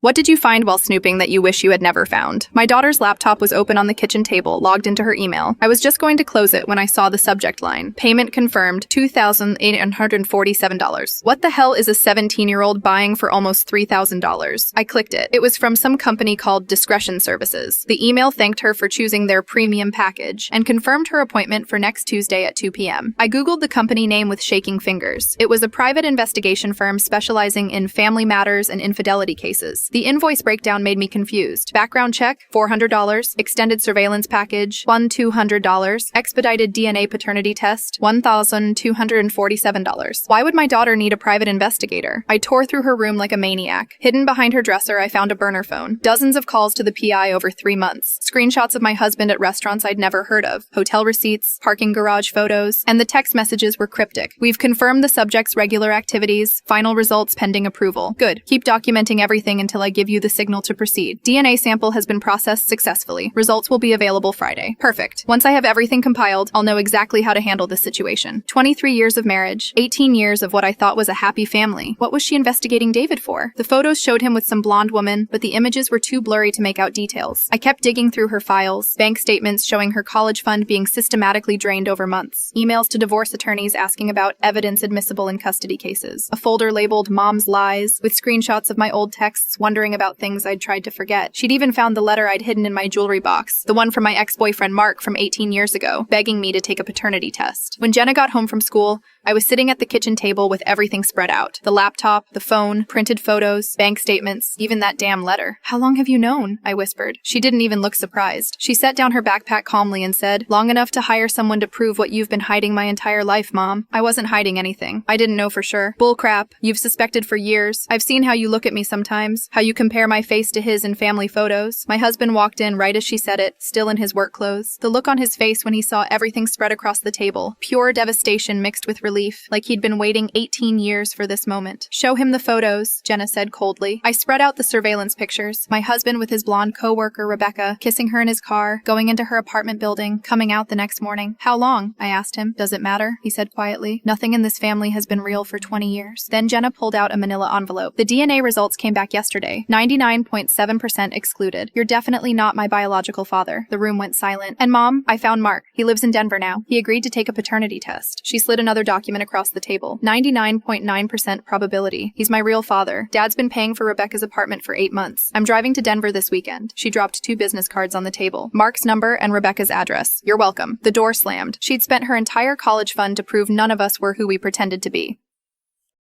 What did you find while snooping that you wish you had never found? My daughter's laptop was open on the kitchen table, logged into her email. I was just going to close it when I saw the subject line. Payment confirmed, $2,847. What the hell is a 17-year-old buying for almost $3,000? I clicked it. It was from some company called Discretion Services. The email thanked her for choosing their premium package and confirmed her appointment for next Tuesday at 2 p.m. I googled the company name with shaking fingers. It was a private investigation firm specializing in family matters and infidelity cases. The invoice breakdown made me confused. Background check, $400. Extended surveillance package, $200. Expedited DNA paternity test, $1,247. Why would my daughter need a private investigator? I tore through her room like a maniac. Hidden behind her dresser, I found a burner phone. Dozens of calls to the PI over 3 months. Screenshots of my husband at restaurants I'd never heard of. Hotel receipts, parking garage photos, and the text messages were cryptic. We've confirmed the subject's regular activities. Final results pending approval. Good. Keep documenting everything until I give you the signal to proceed. DNA sample has been processed successfully. Results will be available Friday. Perfect. Once I have everything compiled, I'll know exactly how to handle this situation. 23 years of marriage, 18 years of what I thought was a happy family. What was she investigating David for? The photos showed him with some blonde woman, but the images were too blurry to make out details. I kept digging through her files, bank statements showing her college fund being systematically drained over months, emails to divorce attorneys asking about evidence admissible in custody cases, a folder labeled Mom's Lies with screenshots of my old texts wondering about things I'd tried to forget. She'd even found the letter I'd hidden in my jewelry box, the one from my ex-boyfriend Mark from 18 years ago, begging me to take a paternity test. When Jenna got home from school, I was sitting at the kitchen table with everything spread out. The laptop, the phone, printed photos, bank statements, even that damn letter. "How long have you known?" I whispered. She didn't even look surprised. She set down her backpack calmly and said, "Long enough to hire someone to prove what you've been hiding my entire life, Mom." I wasn't hiding anything. I didn't know for sure. Bullcrap. You've suspected for years. I've seen how you look at me sometimes, how you compare my face to his in family photos. My husband walked in right as she said it, still in his work clothes. The look on his face when he saw everything spread across the table. Pure devastation mixed with relief, like he'd been waiting 18 years for this moment. "Show him the photos," Jenna said coldly. I spread out the surveillance pictures. My husband with his blonde co-worker, Rebecca, kissing her in his car, going into her apartment building, coming out the next morning. "How long?" I asked him. "Does it matter?" he said quietly. "Nothing in this family has been real for 20 years. Then Jenna pulled out a manila envelope. "The DNA results came back yesterday. 99.7% excluded. You're definitely not my biological father." The room went silent. "And Mom, I found Mark. He lives in Denver now. He agreed to take a paternity test." She slid another document across the table. 99.9% probability. He's my real father. Dad's been paying for Rebecca's apartment for 8 months. I'm driving to Denver this weekend. She dropped 2 business cards on the table. Mark's number and Rebecca's address. "You're welcome." The door slammed. She'd spent her entire college fund to prove none of us were who we pretended to be.